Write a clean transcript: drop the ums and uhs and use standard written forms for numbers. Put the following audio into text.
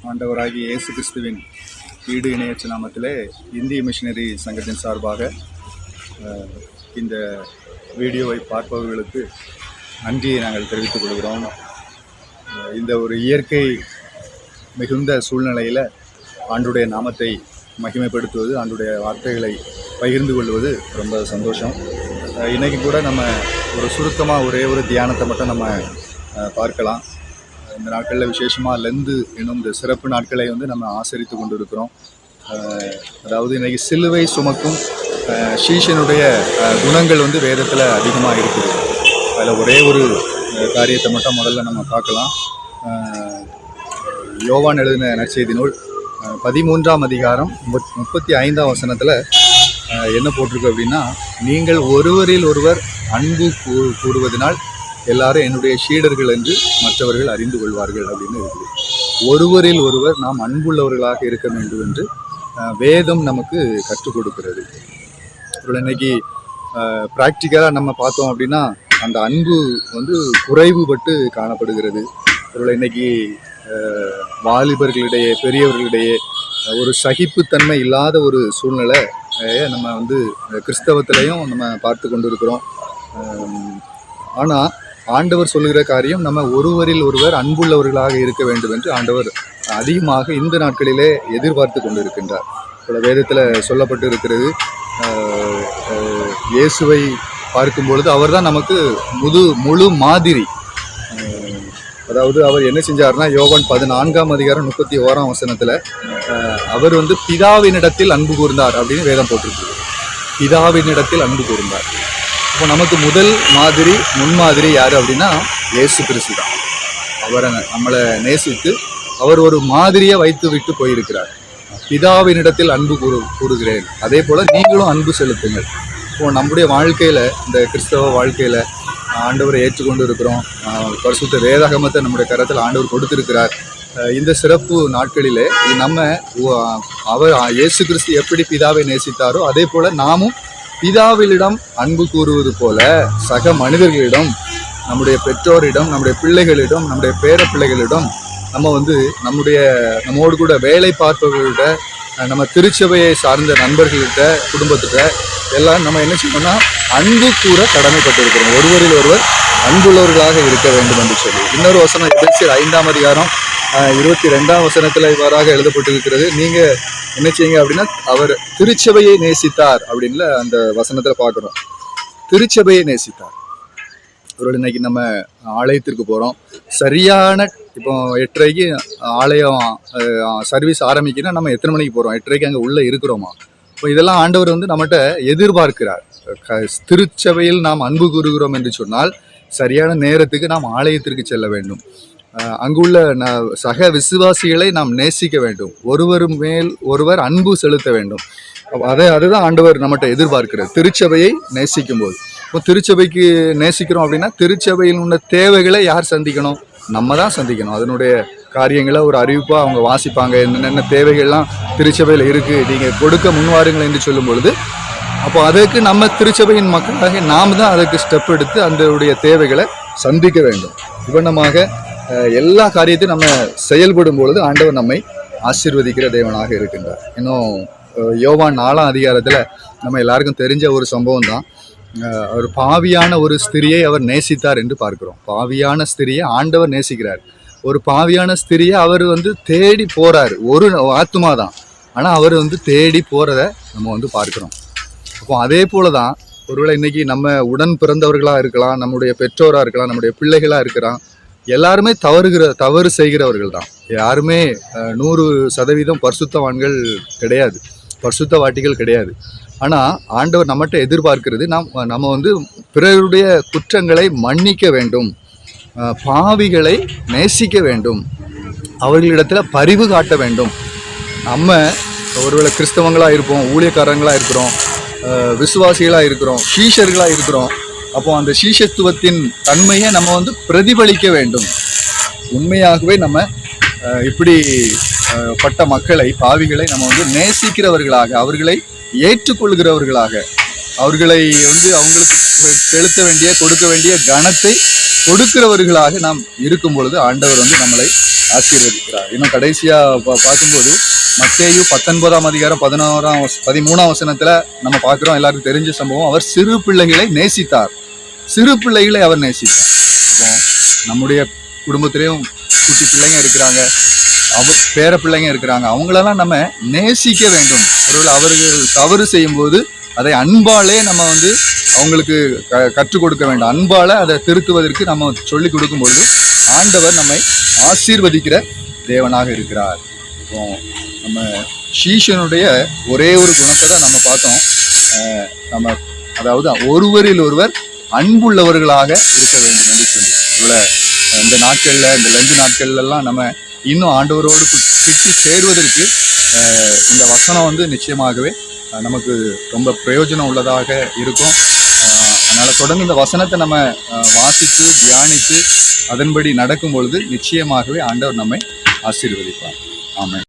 ஆண்டவராகிய இயேசு கிறிஸ்துவின் ஈடு இணையற்ற நாமத்திலே இந்திய மிஷனரி சங்கத்தின் சார்பாக இந்த வீடியோவை பார்ப்பவர்களுக்கு நன்றியை நாங்கள் தெரிவித்துக் கொள்கிறோம். இந்த ஒரு இயற்கை மிகுந்த சூழ்நிலையில் ஆண்டுடைய நாமத்தை மகிமைப்படுத்துவது, ஆண்டுடைய வார்த்தைகளை பகிர்ந்து கொள்வது ரொம்ப சந்தோஷம். இன்றைக்கி கூட நம்ம ஒரு சுருக்கமாக ஒரே ஒரு தியானத்தை மட்டும் நம்ம பார்க்கலாம். இந்த நாட்களில் விசேஷமாக லெந்து என்னும் இந்த சிறப்பு நாட்களை நம்ம ஆசரித்து கொண்டு இருக்கிறோம். அதாவது இன்றைக்கி சிலுவை சுமக்கும் சீஷனுடைய குணங்கள் வேதத்தில் அதிகமாக இருக்குது. அதில் ஒரே ஒரு காரியத்தை மட்டும் முதல்ல நம்ம பார்க்கலாம். யோவான் எழுதின நற்செய்தி நூல் 13ஆம் அதிகாரம் 35ஆம் வசனத்தில் என்ன போட்டிருக்கு அப்படின்னா, நீங்கள் ஒருவரில் ஒருவர் அன்பு கூறுவதனால் எல்லாரும் என்னுடைய சீடர்கள் என்று மற்றவர்கள் அறிந்து கொள்வார்கள் அப்படின்னு இருக்குது. ஒருவரில் ஒருவர் நாம் அன்புள்ளவர்களாக இருக்க வேண்டும் என்று வேதம் நமக்கு கற்றுக் கொடுக்கிறது. இன்னைக்கு ப்ராக்டிக்கலாக நம்ம பார்த்தோம் அப்படின்னா அந்த அன்பு குறைவுபட்டு காணப்படுகிறது. இன்னைக்கு வாலிபர்களிடையே, பெரியவர்களிடையே ஒரு சகிப்புத்தன்மை இல்லாத ஒரு சூழ்நிலை நம்ம கிறிஸ்தவத்திலையும் நம்ம பார்த்து கொண்டு இருக்கிறோம். ஆனால் ஆண்டவர் சொல்லுகிற காரியம் நம்ம ஒருவரில் ஒருவர் அன்புள்ளவர்களாக இருக்க வேண்டும் என்று ஆண்டவர் அதிகமாக இந்த நாட்களிலே எதிர்பார்த்து கொண்டு இருக்கின்றார். சில வேதத்தில் சொல்லப்பட்டு இருக்கிறது, இயேசுவை பார்க்கும் பொழுது அவர் தான் நமக்கு முழு மாதிரி. அதாவது அவர் என்ன செஞ்சார்னா, யோவான் 14ஆம் அதிகாரம் 31ஆம் வசனத்தில் அவர் பிதாவினிடத்தில் அன்பு கூர்ந்தார் அப்படின்னு வேதம் போட்டிருக்கு. பிதாவினிடத்தில் அன்பு கூர்ந்தார். இப்போ நமக்கு முதல் மாதிரி, முன்மாதிரி யார் அப்படின்னா இயேசு கிறிஸ்து தான். அவரை நம்மளை நேசித்து அவர் ஒரு மாதிரியை வைத்து விட்டு போயிருக்கிறார். பிதாவினிடத்தில் அன்பு கூறுகிறேன், அதே போல் நீங்களும் அன்பு செலுத்துங்கள். இப்போ நம்முடைய வாழ்க்கையில், இந்த கிறிஸ்தவ வாழ்க்கையில் ஆண்டவரை ஏற்றுக்கொண்டு இருக்கிறோம். பரிசுத்த வேதாகமத்தை நம்முடைய கரத்தில் ஆண்டவர் கொடுத்திருக்கிறார். இந்த சிறப்பு நாட்களிலே அவர் இயேசு கிறிஸ்து எப்படி பிதாவை நேசித்தாரோ அதே போல் நாமும் பிதாவிலிடம் அன்பு கூறுவது போல சக மனிதர்களிடம், நம்முடைய பெற்றோரிடம், நம்முடைய பிள்ளைகளிடம், நம்முடைய பேர பிள்ளைகளிடம், நம்ம நம்மோடு கூட வேலை பார்ப்பவர்கள்ட்ட, நம்ம திருச்சபையை சார்ந்த நண்பர்கள்கிட்ட, குடும்பத்திட்ட எல்லாம் நம்ம என்ன செய்யணும்னா அன்பு கூற கடமைப்பட்டிருக்கிறோம். ஒருவரில் ஒருவர் அன்புள்ளவர்களாக இருக்க வேண்டும் என்று சொல்லி இன்னொரு வசனம் எபேசியர் 5ஆம் அதிகாரம் 22ஆம் வசனத்தில் இவ்வாறாக எழுதப்பட்டிருக்கிறது. நீங்கள் என்ன செய்யுங்க அப்படின்னா, அவர் திருச்சபையை நேசித்தார் அப்படின்னு அந்த வசனத்தில் பார்க்குறோம். திருச்சபையை நேசித்தார். இன்னைக்கு நம்ம ஆலயத்திற்கு போகிறோம். சரியான இப்போ 8:30க்கு ஆலயம் சர்வீஸ் ஆரம்பிக்குன்னா நம்ம எத்தனை மணிக்கு போகிறோம்? 8:30க்கு அங்கே உள்ளே இருக்கிறோமா? இப்போ இதெல்லாம் ஆண்டவர் நம்மகிட்ட எதிர்பார்க்கிறார். திருச்சபையில் நாம் அன்பு கூறுகிறோம் என்று சொன்னால் சரியான நேரத்துக்கு நாம் ஆலயத்திற்கு செல்ல வேண்டும். அங்குள்ள சக விசுவாசிகளை நாம் நேசிக்க வேண்டும். ஒருவர் மேல் ஒருவர் அன்பு செலுத்த வேண்டும். அதுதான் ஆண்டவர் நம்மகிட்ட எதிர்பார்க்கிறார் திருச்சபையை நேசிக்கும் போது. இப்போ திருச்சபைக்கு நேசிக்கிறோம் அப்படின்னா திருச்சபையில் உள்ள தேவைகளை யார் சந்திக்கணும்? நம்ம தான் சந்திக்கணும். அதனுடைய காரியங்களை ஒரு அறிவிப்பாக அவங்க வாசிப்பாங்க. என்னென்ன தேவைகள்லாம் திருச்சபையில் இருக்குது, நீங்கள் கொடுக்க முன்வாருங்கள் என்று சொல்லும் பொழுது, அப்போ அதற்கு நம்ம திருச்சபையின் மக்களாக நாம் தான் அதற்கு ஸ்டெப் எடுத்து அதனுடைய தேவைகளை சந்திக்க வேண்டும். இவனமாக எல்லா காரியத்தையும் நம்ம செயல்படும் பொழுது ஆண்டவர் நம்மை ஆசீர்வதிக்கிற தேவனாக இருக்கின்றார். இன்னும் யோவான் 4ஆம் அதிகாரத்தில் நம்ம எல்லாருக்கும் தெரிஞ்ச ஒரு சம்பவம் தான். அவர் பாவியான ஒரு ஸ்திரியை அவர் நேசித்தார் என்று பார்க்கிறோம். பாவியான ஸ்திரியை ஆண்டவர் நேசிக்கிறார். ஒரு பாவியான ஸ்திரியை அவர் தேடி போறார். ஒரு ஆத்மா தான், ஆனால் அவர் தேடி போறத நம்ம பார்க்கிறோம். அப்போ அதே போல தான் ஒருவேளை இன்னைக்கு நம்ம உடன் பிறந்தவர்களாக இருக்கலாம், நம்முடைய பெற்றோராக இருக்கலாம், நம்முடைய பிள்ளைகளாக இருக்கலாம், எல்லாருமே தவறு செய்கிறவர்கள் தான். யாருமே 100% பரிசுத்தவான்கள் கிடையாது, பரிசுத்தவாட்டிகள் கிடையாது. ஆனால் ஆண்டவர் நம்மகிட்ட எதிர்பார்க்கிறது நம்ம பிறருடைய குற்றங்களை மன்னிக்க வேண்டும், பாவிகளை நேசிக்க வேண்டும், அவர்களிடத்தில் பரிவு காட்ட வேண்டும். நம்ம ஒருவேளை கிறிஸ்தவங்களாக இருப்போம், ஊழியக்காரங்களாக இருக்கிறோம், விசுவாசிகளாக இருக்கிறோம், சீஷர்களாக இருக்கிறோம். அப்போ அந்த சீஷத்துவத்தின் தன்மையை நம்ம பிரதிபலிக்க வேண்டும். உண்மையாகவே நம்ம இப்படி பட்ட மக்களை, பாவிகளை நம்ம நேசிக்கிறவர்களாக, அவர்களை ஏற்றுக்கொள்கிறவர்களாக, அவர்களை வந்து அவங்களுக்கு செலுத்த வேண்டிய கொடுக்க வேண்டிய கனத்தை கொடுக்கிறவர்களாக நாம் இருக்கும் பொழுது ஆண்டவர் வந்து நம்மளை ஆசீர்வதிக்கிறார். இன்னும் கடைசியா பார்க்கும்போது மத்தேயு 19ஆம் அதிகாரம் 13ஆம் வசனத்துல நம்ம பார்க்கிறோம், எல்லாருக்கும் தெரிஞ்ச சம்பவம். அவர் சிறு பிள்ளைகளை நேசித்தார். சிறு பிள்ளைகளை அவர் நேசித்தார். அப்போ நம்முடைய குடும்பத்திலையும் குட்டி பிள்ளைங்க இருக்கிறாங்க, பேர பிள்ளைங்க இருக்கிறாங்க, அவங்களெல்லாம் நம்ம நேசிக்க வேண்டும். ஒருவேளை அவர்கள் தவறு செய்யும்போது அதை அன்பாலே நம்ம வந்து அவங்களுக்கு கற்றுக் கொடுக்க வேண்டும். அன்பால அதை திருத்துவதற்கு நம்ம சொல்லி கொடுக்கும் பொழுது ஆண்டவர் நம்மை ஆசீர்வதிக்கிற தேவனாக இருக்கிறார். இப்போ நம்ம சீஷனுடைய ஒரே ஒரு குணத்தை தான் நம்ம பார்த்தோம். நம்ம அதாவது ஒருவரில் ஒருவர் அன்புள்ளவர்களாக இருக்க வேண்டும் என்று சொல்லி இந்த நாட்களில், இந்த லஞ்சு நாட்கள்லாம் நம்ம இன்னும் ஆண்டவரோடு கிட்டி சேருவதற்கு இந்த வசனம் வந்து நிச்சயமாகவே நமக்கு ரொம்ப பிரயோஜனம் உள்ளதாக இருக்கும். அதனால் தொடர்ந்து இந்த வசனத்தை நம்ம வாசித்து தியானித்து அதன்படி நடக்கும் பொழுது நிச்சயமாகவே ஆண்டவர் நம்மை ஆசீர்வதிப்பார். ஆமென்.